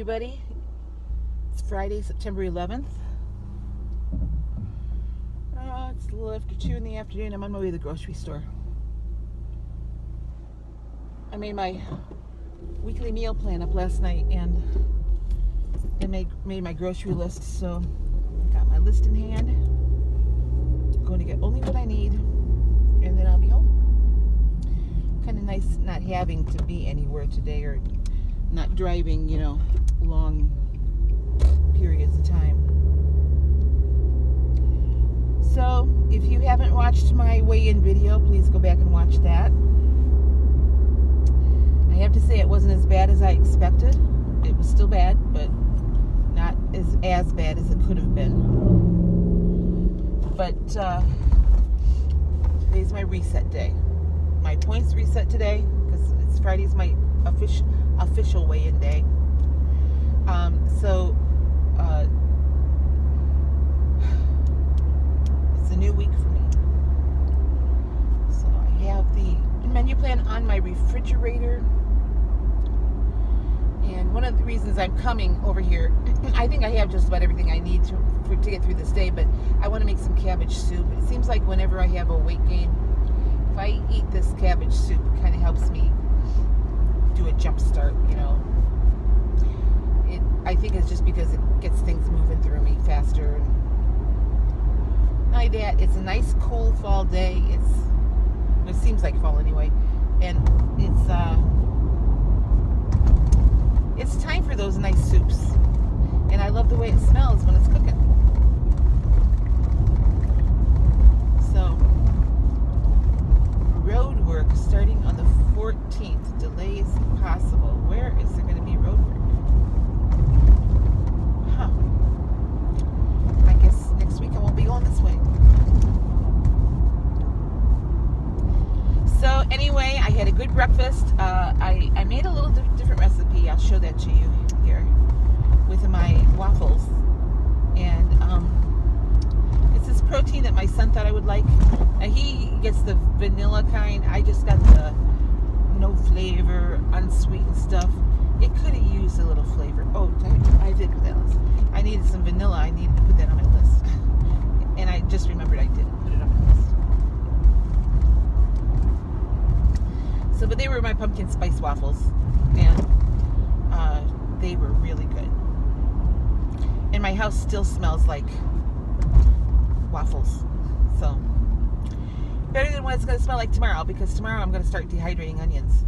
everybody. It's Friday, September 11th. It's a little after 2 in the afternoon. I'm on my way to the grocery store. I made my weekly meal plan up last night and made my grocery list. So I got my list in hand. I'm going to get only what I need and then I'll be home. Kind of nice not having to be anywhere today or not driving, long periods of time. So if you haven't watched my weigh-in video, please go back and watch that. I have to say it wasn't as bad as I expected. It was still bad, but not as bad as it could have been. But today's my reset day. My points reset today because it's Friday's my official weigh-in day. So it's a new week for me. So I have the menu plan on my refrigerator. And one of the reasons I'm coming over here, I think I have just about everything I need to get through this day, but I want to make some cabbage soup. It seems like whenever I have a weight gain, if I eat this cabbage soup, it kind of helps me do a jump start, I think it's just because it gets things moving through me faster. Not only that, it's a nice cool fall day. It seems like fall anyway. And it's time for those nice soups. And I love the way it smells when it's cooking. So, road work starting on the 14th. Delays possible. Where is there going to be road work? I guess next week I won't be going this way. So anyway, I had a good breakfast. I made a little different recipe. I'll show that to you here with my waffles. And it's this protein that my son thought I would like. He gets the vanilla kind. I just got the no flavor, unsweetened stuff. It could have used a little flavor. Oh, I did put that on. I needed some vanilla. I needed to put that on my list. And I just remembered I didn't put it on my list. So, but they were my pumpkin spice waffles. And they were really good. And my house still smells like waffles. So, better than what it's going to smell like tomorrow, because tomorrow I'm going to start dehydrating onions.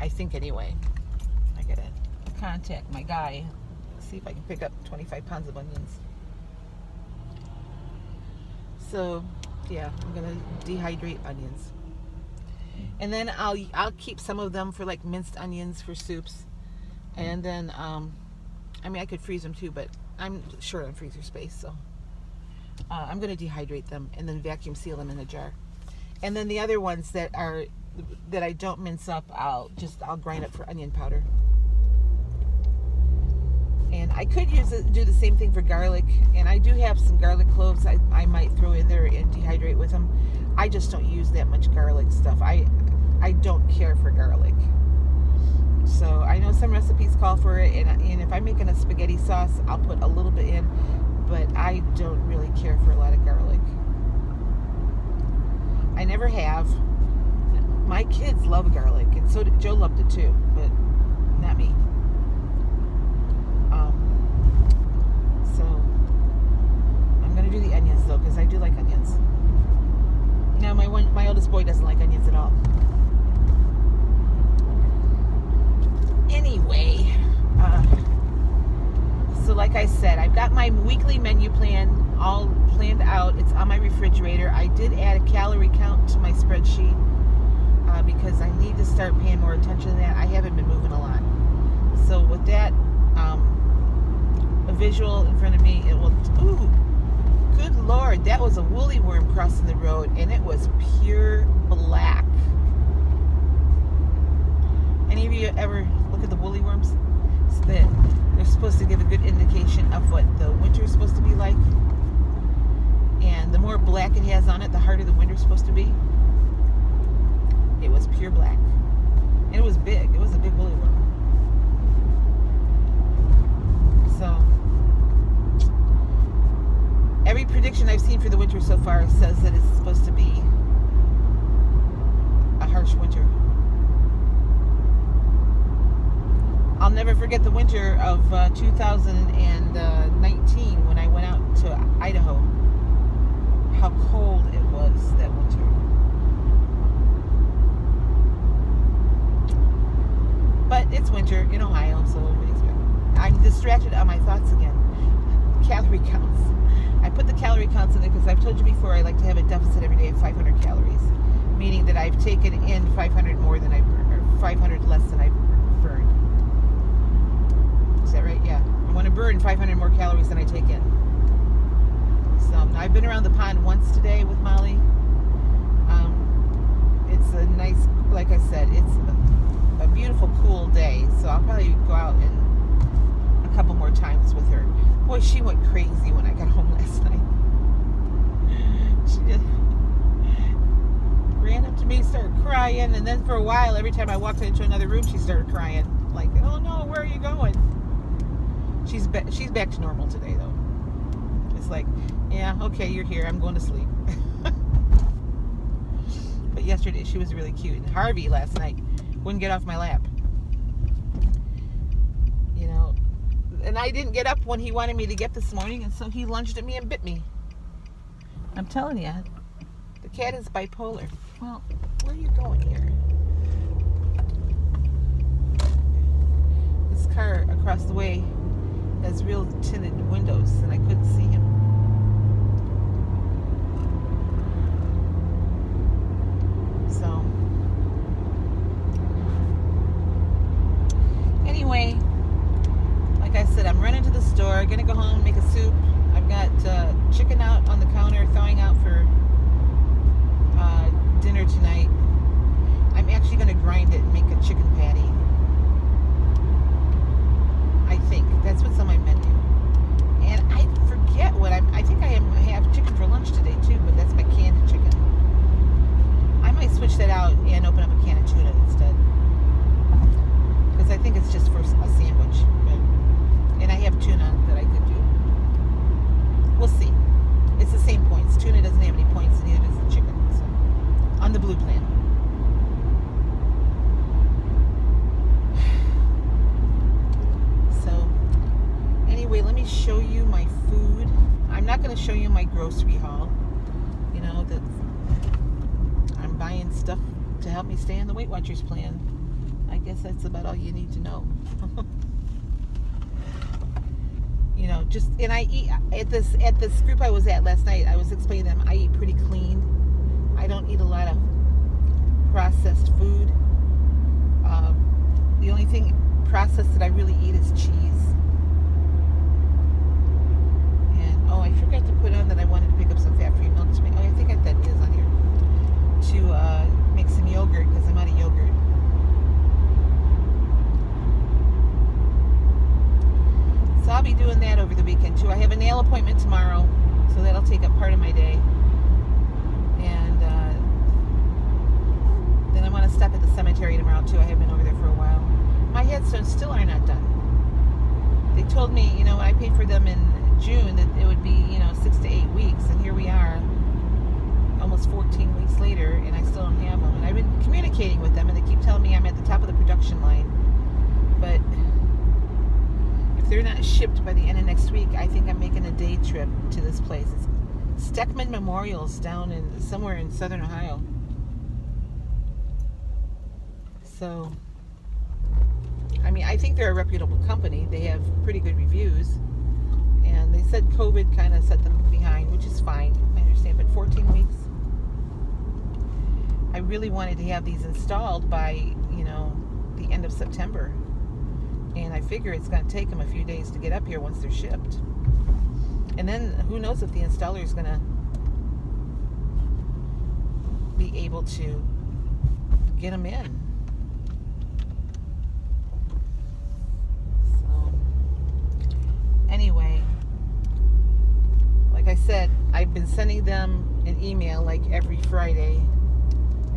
I think anyway. I gotta contact my guy, see if I can pick up 25 pounds of onions. So yeah, I'm gonna dehydrate onions, and then I'll keep some of them for like minced onions for soups, and then I could freeze them too, but I'm short on freezer space, so I'm gonna dehydrate them and then vacuum seal them in a jar. And then the other ones that I don't mince up, I'll grind up for onion powder. And I could do the same thing for garlic, and I do have some garlic cloves I might throw in there and dehydrate with them. I just don't use that much garlic stuff. I don't care for garlic. So I know some recipes call for it, and if I'm making a spaghetti sauce, I'll put a little bit in, but I don't really care for a lot of garlic. I never have. My kids love garlic, and so did Joe. Loved it too, but not me. So I'm gonna do the onions though, because I do like onions. Now my oldest boy doesn't like onions at all. Anyway, so like I said, I've got my weekly menu plan all planned out. It's on my refrigerator. I did add a calorie count to my spreadsheet. Because I need to start paying more attention to that. I haven't been moving a lot. So with that, a visual in front of me, it will, ooh, good Lord, that was a woolly worm crossing the road, and it was pure black. Any of you ever look at the woolly worms? So that they're supposed to give a good indication of what the winter is supposed to be like. And the more black it has on it, the harder the winter is supposed to be. It was pure black. And it was big. It was a big woolly worm. far says that it's supposed to be a harsh winter. I'll never forget the winter of 2019 when I went out to Idaho. How cold it was that winter. But it's winter in Ohio, so I'm distracted on my thoughts again. Calorie counts. I put the calorie counts in there because I've told you before I like to have a deficit every day of 500 calories, meaning that I've taken in 500 more than I've burned, or 500 less than I've burned. Is that right? Yeah. I want to burn 500 more calories than I take in. So I've been around the pond once today with Molly. It's a nice, like I said, it's a beautiful, cool day. So I'll probably go out and a couple more times with her. Boy, she went crazy when I got home last night. She just ran up to me, started crying, and then for a while, every time I walked into another room, she started crying. Like, oh no, where are you going? She's back to normal today, though. It's like, yeah, okay, you're here. I'm going to sleep. But yesterday, she was really cute. And Harvey last night wouldn't get off my lap. You know, and I didn't get up when he wanted me to get this morning, and so he lunged at me and bit me. I'm telling you, the cat is bipolar. Well, where are you going here? This car across the way has real tinted windows, and I couldn't see him. So, anyway, like I said, I'm running to the store, gonna go home, make a soup. I've got chicken out on the counter, thawing out for dinner tonight. I'm actually gonna grind it and make a chicken patty. I think that's what's on my menu. And I forget what I think I have chicken for lunch today too, but that's my canned chicken. I might switch that out and open up a can of tuna instead, because I think it's just for a sandwich. And I have tuna that I could do. We'll see. It's the same points. Tuna doesn't have any points, and neither does the chicken. So, on the blue plan. So, anyway, let me show you my food. I'm not going to show you my grocery haul. You know, that I'm buying stuff to help me stay on the Weight Watchers plan. I guess that's about all you need to know. You know, and I eat at this group I was at last night. I was explaining to them I eat pretty clean. I don't eat a lot of processed food. The only thing processed that I really eat is cheese. And I forgot to put on that I wanted to pick up some fat-free milk to make. I think that is on here to make some yogurt because I'm out of yogurt. So I'll be doing that over the weekend too. I have a nail appointment tomorrow, so that'll take up part of my day. And then I'm going to stop at the cemetery tomorrow too. I haven't been over there for a while. My headstones still are not done. They told me, when I paid for them in June that it would be, 6 to 8 weeks, and here we are, almost 14 weeks later, and I still don't have them. And I've been communicating with them, and they keep telling me I'm at the top of the production line. But if they're not shipped by the end of next week, I think I'm making a day trip to this place. It's Steckman Memorials down somewhere in southern Ohio. So, I think they're a reputable company. They have pretty good reviews. And they said COVID kind of set them behind, which is fine. I understand. But 14 weeks? I really wanted to have these installed by, the end of September. And I figure it's going to take them a few days to get up here once they're shipped. And then who knows if the installer is going to be able to get them in. So, anyway, like I said, I've been sending them an email like every Friday,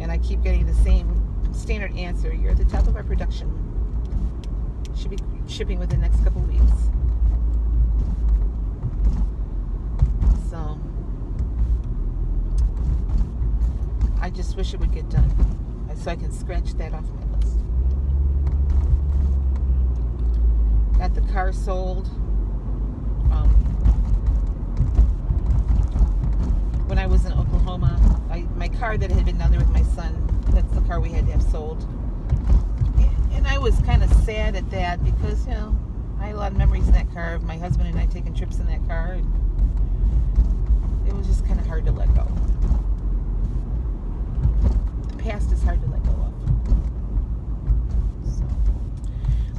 and I keep getting the same standard answer. You're at the top of our production. Should be shipping within the next couple weeks. So, just wish it would get done so I can scratch that off my list. Got the car sold. When I was in Oklahoma, my car that had been down there with my son, that's the car we had to have sold. And I was kind of sad at that because, you know, I had a lot of memories in that car of my husband and I taking trips in that car. And it was just kind of hard to let go. The past is hard to let go of. So.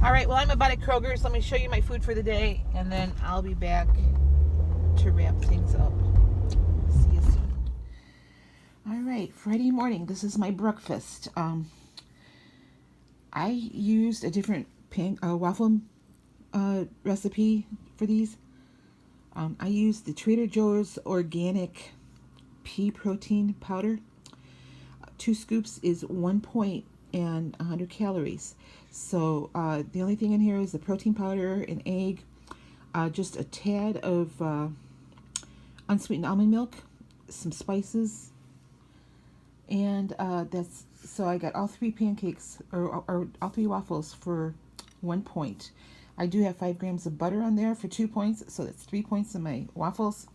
All right, well, I'm about at Kroger's. Let me show you my food for the day, and then I'll be back to wrap things up. See you soon. All right, Friday morning. This is my breakfast. I used a different waffle recipe for these. I used the Trader Joe's organic pea protein powder. 2 scoops is 1 point and 100 calories. So the only thing in here is the protein powder, an egg, just a tad of unsweetened almond milk, some spices, and that's, so I got all 3 pancakes or all 3 waffles for 1 point. I do have 5 grams of butter on there for 2 points, so that's 3 points in my waffles.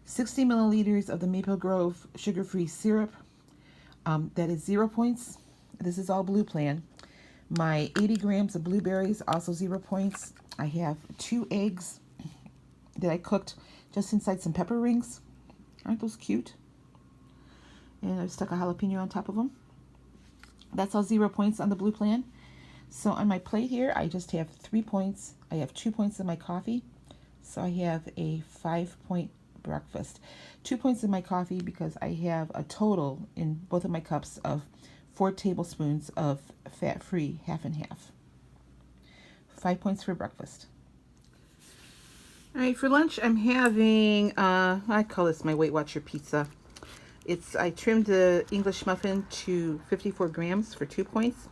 60 milliliters of the Maple Grove sugar-free syrup. That is 0 points. This is all Blue Plan. My 80 grams of blueberries, also 0 points. I have 2 eggs that I cooked just inside some pepper rings. Aren't those cute? And I stuck a jalapeno on top of them. That's all 0 points on the Blue Plan. So on my plate here, I just have 3 points. I have 2 points in my coffee. So I have a 5-point breakfast. 2 points in my coffee because I have a total in both of my cups of 4 tablespoons of fat-free half and half. 5 points for breakfast. All right, for lunch I'm having, I call this my Weight Watcher pizza. I trimmed the English muffin to 54 grams for 2 points.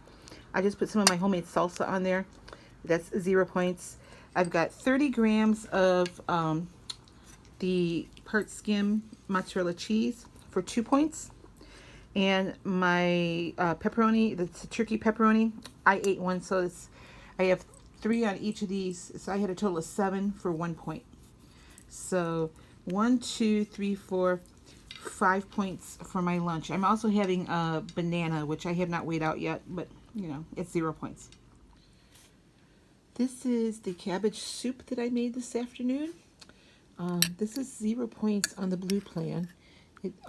I just put some of my homemade salsa on there. That's 0 points. I've got 30 grams of the part skim mozzarella cheese for 2 points. And my pepperoni, that's a turkey pepperoni. I ate one, so I have 3 on each of these. So I had a total of 7 for 1 point. So 1, 2, 3, 4, 5 points for my lunch. I'm also having a banana, which I have not weighed out yet, but you know, it's 0 points. This is the cabbage soup that I made this afternoon. This is 0 points on the Blue Plan.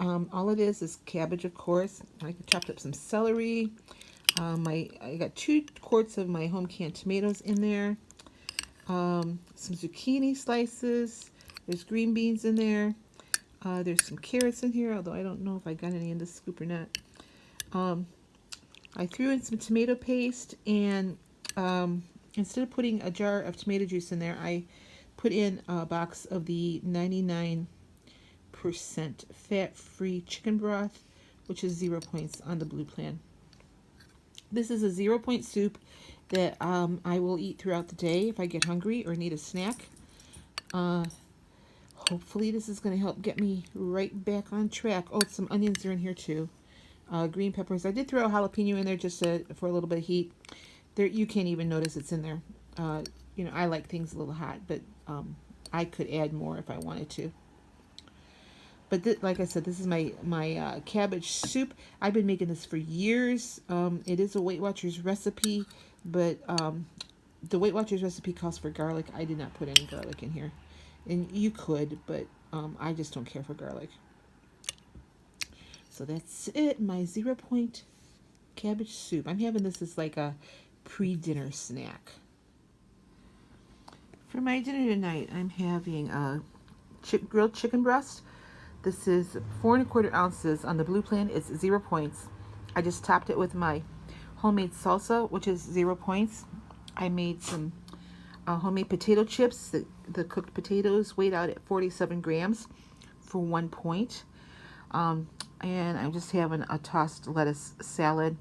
All it is cabbage, of course. I chopped up some celery. I got 2 quarts of my home canned tomatoes in there. Some zucchini slices. There's green beans in there. There's some carrots in here, although I don't know if I got any in this scoop or not. I threw in some tomato paste, and instead of putting a jar of tomato juice in there, I put in a box of the 99% fat-free chicken broth, which is 0 points on the Blue Plan. This is a 0 point soup that I will eat throughout the day if I get hungry or need a snack. Hopefully this is going to help get me right back on track. Oh, some onions are in here too. Green peppers. I did throw a jalapeno in there just for a little bit of heat. There, you can't even notice it's in there. You know, I like things a little hot, but I could add more if I wanted to. But like I said, this is my cabbage soup. I've been making this for years. It is a Weight Watchers recipe, but the Weight Watchers recipe calls for garlic. I did not put any garlic in here. And you could, but I just don't care for garlic. So that's it, my 0 point cabbage soup. I'm having this as like a pre-dinner snack. For my dinner tonight, I'm having a grilled chicken breast. This is 4 1/4 ounces on the Blue Plan. It's 0 points. I just topped it with my homemade salsa, which is 0 points. I made some homemade potato chips. The cooked potatoes weighed out at 47 grams for 1 point. And I'm just having a tossed lettuce salad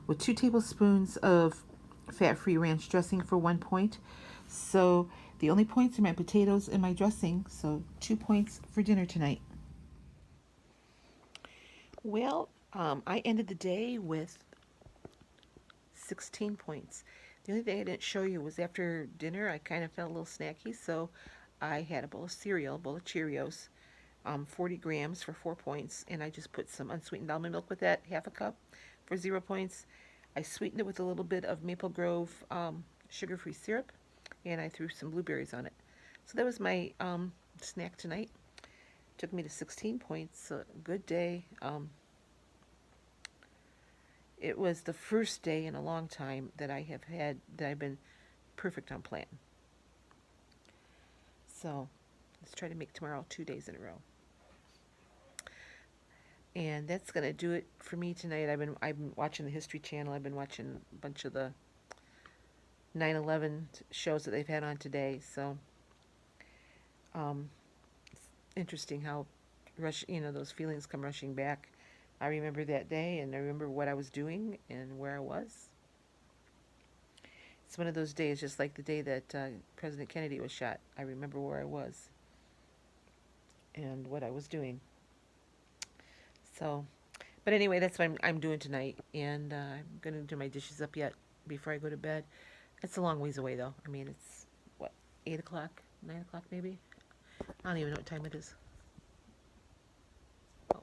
with 2 tablespoons of fat-free ranch dressing for 1 point. So the only points are my potatoes and my dressing. So 2 points for dinner tonight. Well, I ended the day with 16 points. The only thing I didn't show you was after dinner, I kind of felt a little snacky, so I had a bowl of cereal, a bowl of Cheerios, 40 grams for 4 points, and I just put some unsweetened almond milk with that, half a cup for 0 points. I sweetened it with a little bit of Maple Grove sugar-free syrup, and I threw some blueberries on it. So that was my snack tonight. Took me to 16 points. A good day. It was the first day in a long time that I have had that I've been perfect on plan. So let's try to make tomorrow 2 days in a row. And that's gonna do it for me tonight. I've been watching the History Channel. I've been watching a bunch of the 9/11 shows that they've had on today. So it's interesting how those feelings come rushing back. I remember that day, and I remember what I was doing and where I was. It's one of those days, just like the day that President Kennedy was shot. I remember where I was and what I was doing. So, but anyway, that's what I'm doing tonight, and I'm going to do my dishes up yet before I go to bed. It's a long ways away, though. I mean, it's, 8 o'clock, 9 o'clock maybe? I don't even know what time it is. Oh,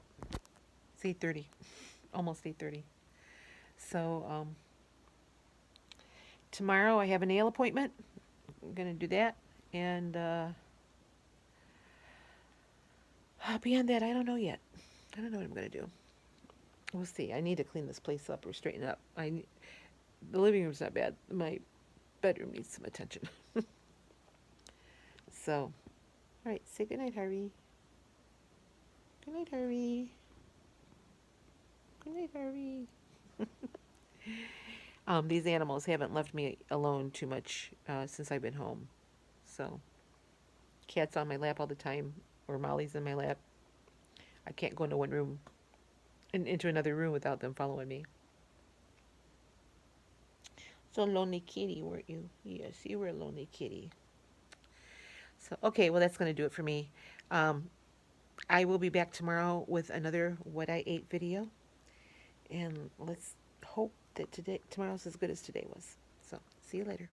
it's 8:30, almost 8:30. So, tomorrow I have a nail appointment. I'm going to do that, and beyond that, I don't know yet. I don't know what I'm going to do. We'll see. I need to clean this place up or straighten it up. The living room's not bad. My bedroom needs some attention. So, all right. Say goodnight, Harvey. Good night, Harvey. Good night, Harvey. These animals haven't left me alone too much since I've been home. So, cat's on my lap all the time, or Molly's in my lap. I can't go into one room and into another room without them following me. So lonely kitty, weren't you? Yes, you were a lonely kitty. So, okay, well, that's going to do it for me. I will be back tomorrow with another What I Ate video. And let's hope that tomorrow's as good as today was. So, see you later.